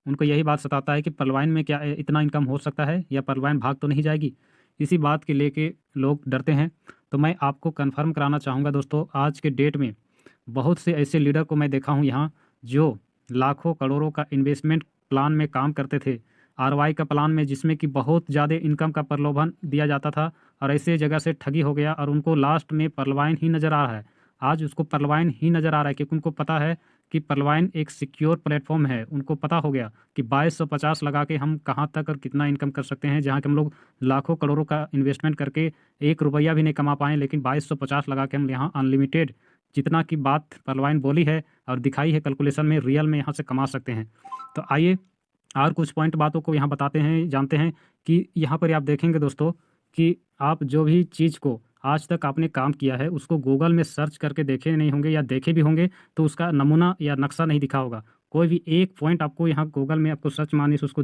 उनको यही बात सताता है कि पलवाइन में क्या इतना इनकम हो सकता है या पलवाइन भाग तो नहीं जाएगी। इसी बात के लेके लोग डरते हैं। तो मैं आपको कन्फर्म कराना चाहूँगा दोस्तों, आज के डेट में बहुत से ऐसे लीडर को मैं देखा हूँ यहाँ, जो लाखों करोड़ों का इन्वेस्टमेंट प्लान में काम करते थे, आरवाई का प्लान में, जिसमें कि बहुत ज़्यादा इनकम का प्रलोभन दिया जाता था, और ऐसे जगह से ठगी हो गया और उनको लास्ट में परलवाइन ही नज़र आ रहा है। आज उसको परलवाइन ही नज़र आ रहा है क्योंकि उनको पता है कि परलवाइन एक सिक्योर प्लेटफॉर्म है। उनको पता हो गया कि 2250 लगा के हम कहाँ तक और कितना इनकम कर सकते हैं, जहाँ के हम लोग लाखों करोड़ों का इन्वेस्टमेंट करके 1 रुपया भी नहीं कमा पाएँ, लेकिन 2250 लगा के हम यहाँ अनलिमिटेड जितना की बात परलवाइन बोली है और दिखाई है कैलकुलेशन में, रियल में यहाँ से कमा सकते हैं। तो आइए और कुछ पॉइंट बातों को यहाँ बताते हैं, जानते हैं कि यहाँ पर आप देखेंगे दोस्तों कि आप जो भी चीज़ को आज तक आपने काम किया है उसको गूगल में सर्च करके देखे नहीं होंगे, या देखे भी होंगे तो उसका नमूना या नक्शा नहीं दिखा होगा। कोई भी एक पॉइंट आपको यहाँ गूगल में आपको सर्च मारने से उसको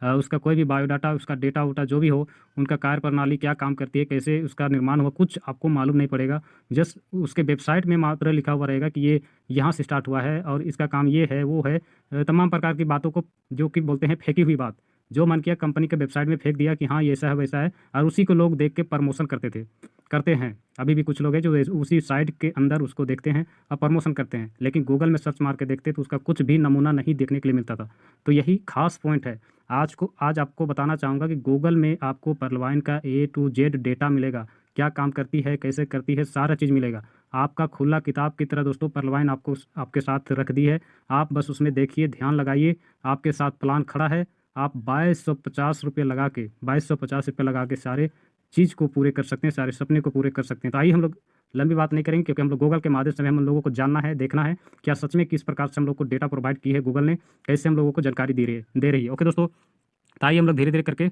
उसका कोई भी बायोडाटा, उसका डेटा वोटा जो भी हो, उनका कार्यप्रणाली क्या काम करती है, कैसे उसका निर्माण हुआ, कुछ आपको मालूम नहीं पड़ेगा। जस्ट उसके वेबसाइट में मात्र लिखा हुआ रहेगा कि ये यहाँ से स्टार्ट हुआ है और इसका काम ये है वो है। तमाम प्रकार की बातों को जो कि बोलते हैं फेंकी हुई बात, जो मन किया कंपनी के वेबसाइट में फेंक दिया कि हाँ ये ऐसा है वैसा है, और उसी को लोग देख के प्रमोशन करते हैं। अभी भी कुछ लोग हैं जो उसी साइट के अंदर उसको देखते हैं और प्रमोशन करते हैं, लेकिन गूगल में सर्च मार के देखते तो उसका कुछ भी नमूना नहीं देखने के लिए मिलता था। तो यही खास पॉइंट है। आज आपको बताना चाहूँगा कि गूगल में आपको परलवाइन का A to Z डेटा मिलेगा, क्या काम करती है, कैसे करती है, सारा चीज़ मिलेगा। आपका खुला किताब की तरह दोस्तों परलवाइन आपको आपके साथ रख दी है। आप बस उसमें देखिए, ध्यान लगाइए, आपके साथ प्लान खड़ा है। आप 2250 रुपये लगा के, 2250 रुपये लगा के सारे चीज़ को पूरे कर सकते हैं, सारे सपने को पूरे कर सकते हैं। तो आइए हम लोग लंबी बात नहीं करेंगे, क्योंकि हम लोग गूगल के माध्यम से हम लोगों को जानना है, देखना है क्या सच में किस प्रकार से हम लोग को डेटा प्रोवाइड की है गूगल ने, कैसे हम लोगों को जानकारी दे रही है। ओके दोस्तों, तो आइए हम लोग धीरे धीरे करके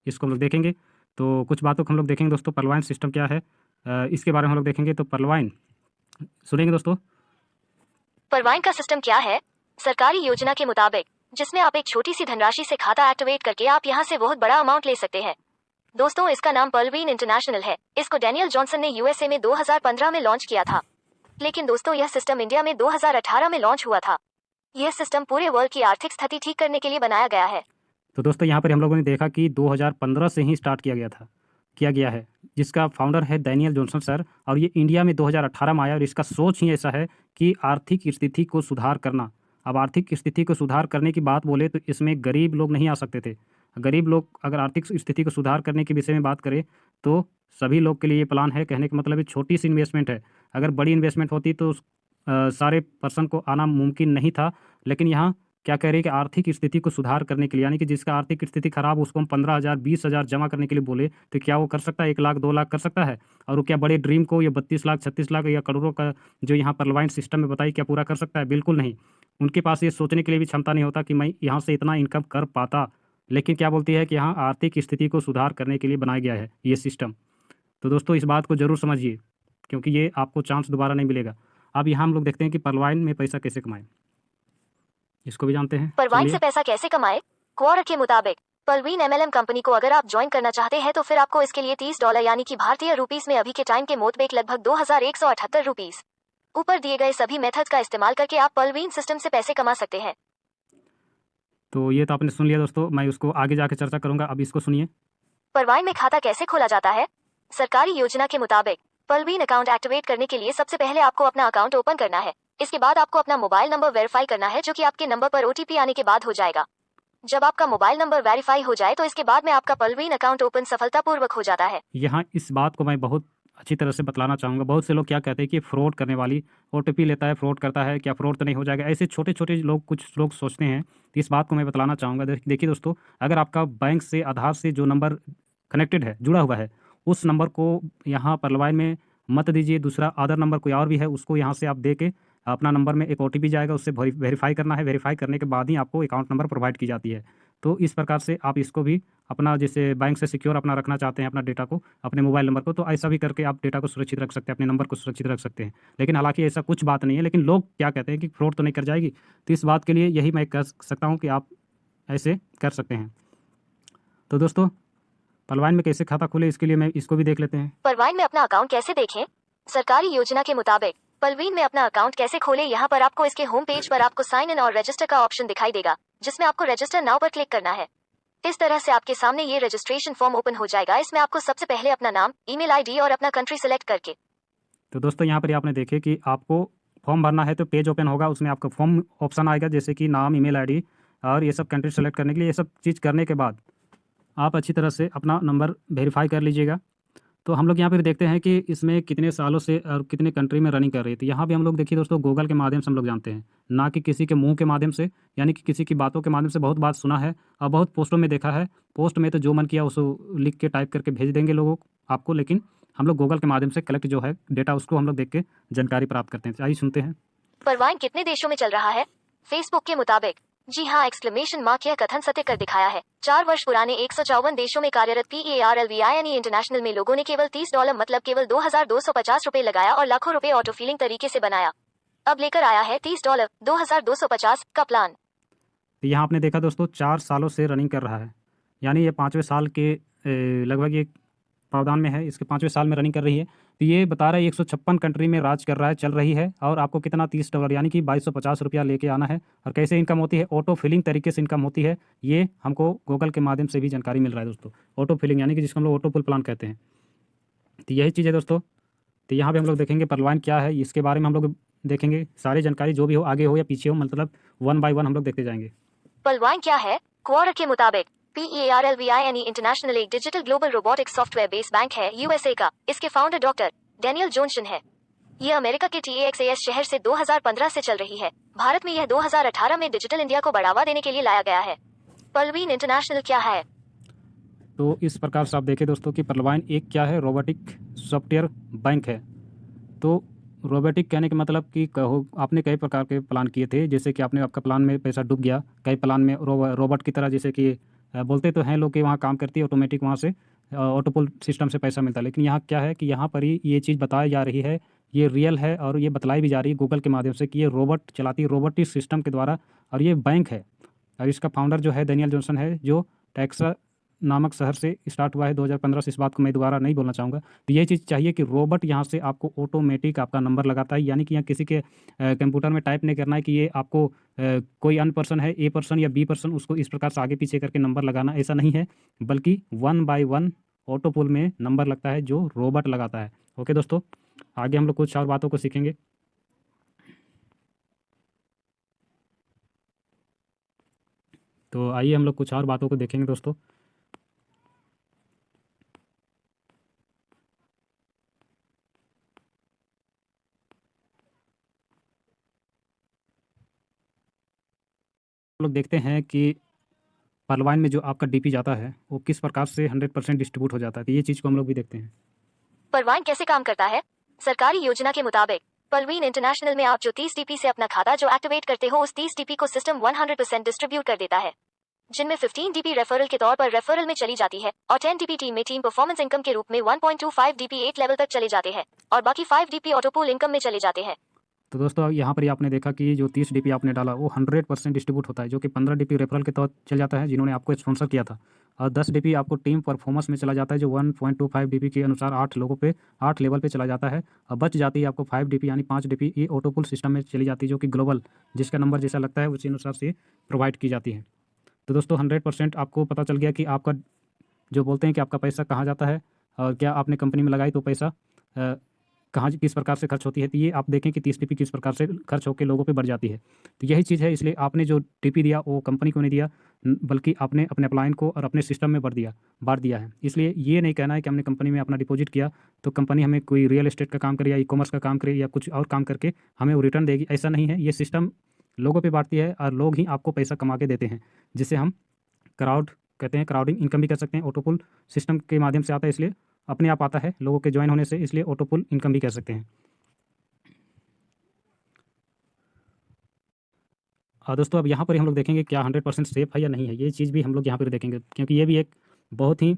इसको हम लोग देखेंगे। तो कुछ बातों को हम लोग देखेंगे दोस्तों, परलवाइन सिस्टम क्या है, इसके बारे में हम लोग देखेंगे। तो परलवाइन सुनेंगे दोस्तों। परलवाइन का सिस्टम क्या है? सरकारी योजना के मुताबिक, जिसमें आप एक छोटी सी धनराशि से खाता एक्टिवेट करके आप यहाँ से बहुत बड़ा अमाउंट ले सकते हैं। दोस्तों, इसका नाम परलवीन इंटरनेशनल है। इसको डैनियल जॉनसन ने यूएसए में 2015 में लॉन्च किया था, लेकिन दोस्तों यह सिस्टम इंडिया में 2018 में लॉन्च हुआ था। यह सिस्टम पूरे वर्ल्ड की आर्थिक स्थिति ठीक करने के लिए बनाया गया है। तो दोस्तों यहाँ पर हम लोगों ने देखा कि 2015 से ही स्टार्ट किया गया है, जिसका फाउंडर है डैनियल जॉनसन सर, और ये इंडिया में 2018 में आया, और इसका सोच ही ऐसा है कि आर्थिक स्थिति को सुधार करना। अब आर्थिक स्थिति को सुधार करने की बात बोले तो इसमें गरीब लोग नहीं आ सकते थे। गरीब लोग अगर आर्थिक स्थिति को सुधार करने के विषय में बात करें तो सभी लोग के लिए ये प्लान है। कहने का मतलब है छोटी सी इन्वेस्टमेंट है, अगर बड़ी इन्वेस्टमेंट होती तो सारे पर्सन को आना मुमकिन नहीं था। लेकिन यहाँ क्या कह रही है कि आर्थिक स्थिति को सुधार करने के लिए, यानी कि जिसका आर्थिक स्थिति खराब उसको हम 15,000 20,000 जमा करने के लिए बोले तो क्या वो कर सकता है? 1 लाख 2 लाख कर सकता है? और वो क्या बड़े ड्रीम को या 32 लाख 36 लाख या करोड़ों का जो यहाँ परलवाइन सिस्टम में बताई क्या पूरा कर सकता है? बिल्कुल नहीं। उनके पास ये सोचने के लिए भी क्षमता नहीं होता कि मैं यहाँ से इतना इनकम कर पाता। लेकिन क्या बोलती है कि यहाँ आर्थिक स्थिति को सुधार करने के लिए बनाया गया है ये सिस्टम। तो दोस्तों इस बात को ज़रूर समझिए, क्योंकि ये आपको चांस दोबारा नहीं मिलेगा। अब यहाँ हम लोग देखते हैं कि परलवाइन में पैसा कैसे कमाएं, इसको भी जानते हैं। परलवाइन सुनिए। से पैसा कैसे कमाए? क्वार्टर के मुताबिक परवीन एमएलएम कंपनी को अगर आप ज्वाइन करना चाहते हैं तो फिर आपको इसके लिए $30 यानी कि भारतीय रुपीस में अभी के टाइम के मुताबिक लगभग 2178 रुपीस। ऊपर दिए गए सभी मेथड का इस्तेमाल करके आप परवीन सिस्टम से पैसे कमा सकते हैं। तो ये तो आपने सुन लिया दोस्तों, मैं उसको आगे जाके चर्चा करूंगा। अब इसको सुनिए। परवाइन में खाता कैसे खोला जाता है? सरकारी योजना के मुताबिक परवीन अकाउंट एक्टिवेट करने के लिए सबसे पहले आपको अपना अकाउंट ओपन करना है। इसके बाद आपको अपना मोबाइल नंबर वेरीफाई करना है, जो कि आपके नंबर पर ओटीपी आने के बाद हो जाएगा। जब आपका मोबाइल नंबर वेरीफाई हो जाए तो इसके बाद में आपका परवीन अकाउंट ओपन सफलतापूर्वक हो जाता है। यहाँ इस बात को मैं बहुत अच्छी तरह से बतलाना चाहूँगा। बहुत से लोग क्या कहते हैं कि फ्रॉड करने वाली ओटीपी लेता है, फ्रॉड करता है, क्या फ्रॉड तो नहीं हो जाएगा? ऐसे छोटे छोटे लोग, कुछ लोग सोचते हैं। तो इस बात को मैं बतलाना चाहूँगा। देखिए दोस्तों, अगर आपका बैंक से आधार से जो नंबर कनेक्टेड है, जुड़ा हुआ है, उस नंबर को यहाँ परलवाइन में मत दीजिए। दूसरा अदर नंबर कोई और भी है उसको यहाँ से आप दे के अपना नंबर में एक ओटीपी जाएगा, उससे वेरीफाई करना है। वेरीफाई करने के बाद ही आपको अकाउंट नंबर प्रोवाइड की जाती है। तो इस प्रकार से आप इसको भी अपना, जैसे बैंक से सिक्योर अपना रखना चाहते हैं अपना डेटा को, अपने मोबाइल नंबर को, तो ऐसा भी करके आप डेटा को सुरक्षित रख सकते हैं, अपने नंबर को सुरक्षित रख सकते हैं। लेकिन हालांकि ऐसा कुछ बात नहीं है। लेकिन लोग क्या कहते हैं कि फ्रॉड तो नहीं कर जाएगी, तो इस बात के लिए यही मैं कह सकता हूँ कि आप ऐसे कर सकते हैं। तो दोस्तों परलवाइन में कैसे खाता खोले, इसके लिए मैं इसको भी देख लेते हैं। परवाइन में अपना अकाउंट कैसे देखें? सरकारी योजना के मुताबिक परवीन में अपना अकाउंट कैसे खोले, यहाँ पर आपको इसके होम पेज पर आपको साइन इन और रजिस्टर का ऑप्शन दिखाई देगा। जिसमें आपको रजिस्टर नाउ पर क्लिक करना है। इस तरह से आपके सामने ये रजिस्ट्रेशन फॉर्म ओपन हो जाएगा। इसमें आपको सबसे पहले अपना नाम, ईमेल आईडी और अपना कंट्री सिलेक्ट करके। तो दोस्तों यहाँ पर आपने देखे कि आपको फॉर्म भरना है तो पेज ओपन होगा, उसमें आपका फॉर्म ऑप्शन आएगा जैसे कि नाम, ईमेल आईडी और ये सब कंट्री सेलेक्ट करने के लिए। ये सब चीज़ करने के बाद आप अच्छी तरह से अपना नंबर वेरीफाई कर लीजिएगा। तो हम लोग यहाँ पर देखते हैं कि इसमें कितने सालों से और कितने कंट्री में रनिंग कर रही थी। यहाँ भी हम लोग देखिए दोस्तों, गूगल के माध्यम से हम लोग जानते हैं, ना कि किसी के मुंह के माध्यम से, यानी कि किसी की बातों के माध्यम से। बहुत बात सुना है और बहुत पोस्टों में देखा है। पोस्ट में तो जो मन किया उसको लिख के टाइप करके भेज देंगे लोगों आपको, लेकिन हम लोग गूगल के माध्यम से कलेक्ट जो है डेटा, उसको हम लोग देख के जानकारी प्राप्त करते हैं। आइए सुनते हैं। परवाइन कितने देशों में चल रहा है? फेसबुक के मुताबिक जी हाँ, एक्सक्लेमेशन मार्क यह कथन सत्य कर दिखाया है। 4 वर्ष पुराने 154 देशों में कार्यरत PARLVINE इंटरनेशनल में लोगों ने केवल $30 मतलब केवल 2250 रुपए लगाया और लाखों रुपए ऑटो फीलिंग तरीके से बनाया। अब लेकर आया है $30 2250 का प्लान। तो यहाँ आपने देखा दोस्तों, 4 सालों से रनिंग कर रहा है, यानी ये 5वें साल के लगभग ये प्रावधान में है, इसके 5वें साल में रनिंग कर रही है। तो ये बता रहा है 156 कंट्री में राज कर रहा है, चल रही है। और आपको कितना $30 यानी कि 2250 रुपया लेके आना है। और कैसे इनकम होती है? ऑटो फिलिंग तरीके से इनकम होती है। ये हमको गूगल के माध्यम से भी जानकारी मिल रहा है दोस्तों। ऑटो फिलिंग यानी कि जिसको हम लोग ऑटो पुल प्लान कहते हैं। तो यही चीज़ है दोस्तों। तो यहाँ पे हम लोग देखेंगे परवाइन क्या है, इसके बारे में हम लोग देखेंगे। सारी जानकारी जो भी हो, आगे हो या पीछे हो, मतलब 1 बाय 1 हम लोग देखते जाएंगे। परवाइन क्या है? क्वार्टर के मुताबिक PARLVINE इंटरनेशनल एक digital global robotics software based bank है USA का। इसके फाउंडर डॉक्टर डेनियल जोन्सन है। यह अमेरिका के TAXAS शहर से 2015 से चल रही है। भारत में यह 2018 में डिजिटल इंडिया को बढ़ावा देने के लिए लाया गया है। परवीन इंटरनेशनल क्या है? तो इस प्रकार से आप देखें दोस्तों कि परवाइन एक क्या है, रोबोटिक सॉफ्टवेयर बैंक है। तो रोबोटिक कहने का मतलब कि कहो, आपने कई प्रकार के प्लान किए थे, जैसे कि आपने आपका प्लान में पैसा डूब गया। कई प्लान में रोबोट की तरह, जैसे कि बोलते तो हैं लोग कि वहाँ काम करती है ऑटोमेटिक, वहाँ से ऑटोपुल सिस्टम से पैसा मिलता है। लेकिन यहाँ क्या है कि यहाँ पर ही ये चीज़ बताई जा रही है, ये रियल है और ये बतलाई भी जा रही है गूगल के माध्यम से कि ये रोबोट चलाती है, रोबोटिक सिस्टम के द्वारा। और ये बैंक है और इसका फाउंडर जो है डेनियल जॉनसन है, जो टेक्सास नामक शहर से स्टार्ट हुआ है 2015 से। इस बात को मैं दोबारा नहीं बोलना चाहूँगा। तो ये चीज़ चाहिए कि रोबोट यहाँ से आपको ऑटोमेटिक आपका नंबर लगाता है, यानी कि यहाँ किसी के कंप्यूटर में टाइप नहीं करना है कि ये आपको कोई अन्य पर्सन है, A पर्सन या B पर्सन, उसको इस प्रकार से आगे पीछे करके नंबर लगाना, ऐसा नहीं है। बल्कि 1 बाय 1 ऑटो पुल में नंबर लगता है जो रोबोट लगाता है। ओके दोस्तों, आगे हम लोग कुछ और बातों को सीखेंगे। तो आइए हम लोग कुछ और बातों को देखेंगे दोस्तों। लोग देखते हैं कि परवाइन में जो आपका DP जाता है वो किस प्रकार से 100% डिस्ट्रीब्यूट हो जाता है। तो ये चीज़ को हम लोग भी देखते हैं। परवाइन कैसे काम करता है? सरकारी योजना के मुताबिक परवीन इंटरनेशनल में आप जो 30 DP से अपना खाता जो एक्टिवेट करते हो, उस 30 DP को सिस्टम 100% डिस्ट्रीब्यूट कर देता है, जिनमें 15 DP रेफरल के तौर पर रेफरल में चली जाती है और 10 DP टीम में टीम परफॉर्मेंस इनकम के रूप में 1.25 DP 8 लेवल तक चले जाते हैं और बाकी 5 DP ऑटोपूल इनकम में चले जाते हैं। तो दोस्तों यहाँ पर ही आपने देखा कि जो 30 DP आपने डाला वो 100% डिस्ट्रीब्यूट होता है, जो कि 15 DP रेफरल के तौर चल जाता है जिन्होंने आपको स्पॉन्सर किया था, और 10 DP आपको टीम परफॉर्मेंस में चला जाता है जो 1.25 DP के अनुसार 8 लोगों पे 8 लेवल पे चला जाता है। और बच जाती है आपको 5 DP यानी 5 DP ये ऑटोपुल सिस्टम में चली जाती है, जो कि ग्लोबल जिसका नंबर जैसा लगता है उसी अनुसार से प्रोवाइड की जाती है। तो दोस्तों 100% आपको पता चल गया कि आपका जो बोलते हैं कि आपका पैसा कहाँ जाता है और क्या आपने कंपनी में लगाई तो पैसा कहाँ किस प्रकार से खर्च होती है। तो ये आप देखें कि 30 DP किस प्रकार से खर्च होकर लोगों पे बढ़ जाती है। तो यही चीज़ है, इसलिए आपने जो DP दिया वो कंपनी को नहीं दिया, बल्कि आपने अपने अपलाइन को और अपने सिस्टम में बांट दिया है। इसलिए ये नहीं कहना है कि हमने कंपनी में अपना डिपॉजिट किया तो कंपनी हमें कोई रियल एस्टेट का काम करे या ई-कॉमर्स का काम करे या कुछ और काम करके हमें वो रिटर्न देगी, ऐसा नहीं है। ये सिस्टम लोगों पर बांटती है और लोग ही आपको पैसा कमा के देते हैं, जिसे हम क्राउड कहते हैं, क्राउडिंग इनकम भी कर सकते हैं। ऑटोपुल सिस्टम के माध्यम से आता है, इसलिए अपने आप आता है लोगों के ज्वाइन होने से, इसलिए ऑटोपुल इनकम भी कह सकते हैं। दोस्तों अब यहाँ पर हम लोग देखेंगे क्या 100% सेफ है या नहीं है, ये चीज़ भी हम लोग यहाँ पर देखेंगे, क्योंकि ये भी एक बहुत ही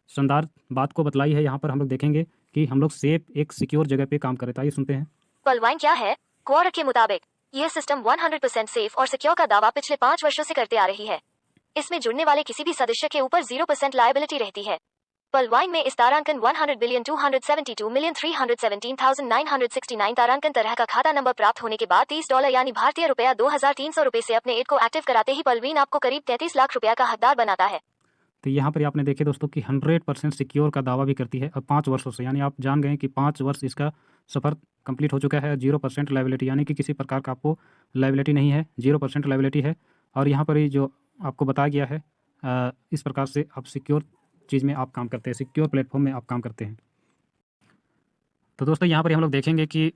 शानदार बात को बतलाई है। यहाँ पर हम लोग देखेंगे कि हम लोग सेफ एक सिक्योर जगह पे काम करे। आइए सुनते हैं। परवाइन क्या है? क्वार्टर के मुताबिक यह सिस्टम 100% सेफ और सिक्योर का दावा पिछले 5 वर्षों से करते आ रही है। इसमें जुड़ने वाले किसी भी सदस्य के ऊपर 0% लायबिलिटी रहती है। पलवाइन में इस तारांकन 100,272,317,969 तारांकन तरह का खाता नंबर प्राप्त होने के बाद $30 यानी भारतीय रुपया 2,300 रुपए से अपने एड को एक्टिव कराते ही पलवीन आपको करीब 33 लाख रुपया का हकदार बनाता है। तो यहाँ पर आपने देखे दोस्तों कि 100% सिक्योर का दावा भी करती है और 5 वर्षों से, यानी आप जान गए कि 5 वर्ष इसका सफ़र कंप्लीट हो चुका है। 0% लाइबिलिटी, यानी कि किसी प्रकार का आपको लाइबिलिटी नहीं है, 0% लाइबिलिटी है। और यहाँ पर ही जो आपको बताया गया है इस प्रकार से आप सिक्योर चीज़ में आप काम करते हैं, सिक्योर प्लेटफॉर्म में आप काम करते हैं। तो दोस्तों यहाँ पर हम लोग देखेंगे कि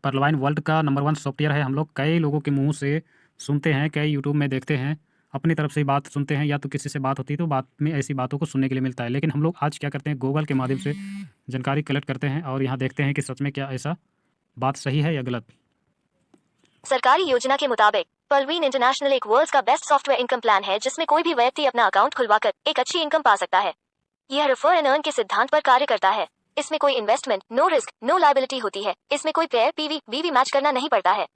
पर्लवाइन वर्ल्ड का नंबर 1 सॉफ्टवेयर है। हम लोग कई लोगों के मुंह से सुनते हैं, कई यूट्यूब में देखते हैं, अपनी तरफ से ही बात सुनते हैं, या तो किसी से बात होती है तो बात में ऐसी बातों को सुनने के लिए मिलता है। लेकिन हम लोग आज क्या करते हैं, गूगल के माध्यम से जानकारी कलेक्ट करते हैं और यहाँ देखते हैं कि सच में क्या ऐसा बात सही है या गलत। सरकारी योजना के मुताबिक पलवीन इंटरनेशनल एक वर्ल्ड का बेस्ट सॉफ्टवेयर इनकम प्लान है जिसमें कोई भी व्यक्ति अपना अकाउंट खुलवाकर एक अच्छी इनकम पा सकता है। यह रेफर एंड अर्न के सिद्धांत पर कार्य करता है। इसमें कोई investment, no risk, no liability होती है। इसमें कोई पेयर, पीवी, बीवी मैच करना नहीं पड़ता है।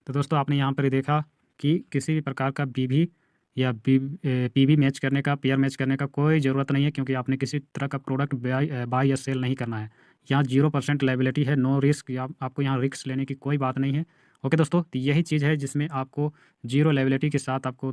तो दोस्तों आपने यहाँ पर देखा कि किसी भी प्रकार का बीवी या पीवी मैच करने का, पेयर मैच करने का कोई ज़रूरत नहीं है, क्योंकि आपने किसी तरह का प्रोडक्ट बाय या सेल नहीं करना है। यहाँ 0% लाइबिलिटी है, नो रिस्क, या आपको यहाँ रिस्क लेने की कोई बात नहीं है। ओके दोस्तों, तो यही चीज़ है जिसमें आपको 0 लाइबिलिटी के साथ आपको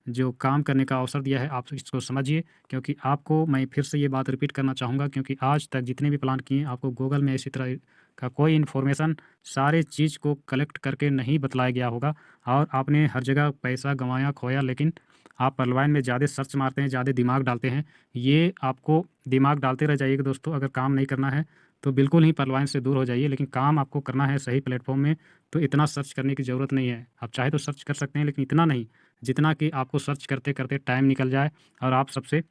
जो काम करने का अवसर दिया है, आप इसको समझिए। क्योंकि आपको मैं फिर से ये बात रिपीट करना चाहूँगा, क्योंकि आज तक जितने भी प्लान किए आपको गूगल में इसी तरह का कोई इन्फॉर्मेशन सारे चीज़ को कलेक्ट करके नहीं बतलाया गया होगा और आपने हर जगह पैसा गंवाया, खोया। लेकिन आप पर्लवाइन में ज़्यादा सर्च मारते हैं, ज़्यादा दिमाग डालते हैं। ये आपको दिमाग डालते रह जाइएगा दोस्तों। अगर काम नहीं करना है तो बिल्कुल ही पर्लवाइन से दूर हो जाइए, लेकिन काम आपको करना है सही प्लेटफॉर्म में, तो इतना सर्च करने की ज़रूरत नहीं है। आप चाहे तो सर्च कर सकते हैं, लेकिन इतना नहीं जितना कि आपको सर्च करते करते टाइम निकल जाए और आप सबसे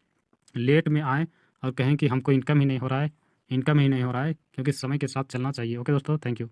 लेट में आएँ और कहें कि हमको इनकम ही नहीं हो रहा है, इनकम ही नहीं हो रहा है, क्योंकि समय के साथ चलना चाहिए। ओके दोस्तों, थैंक यू।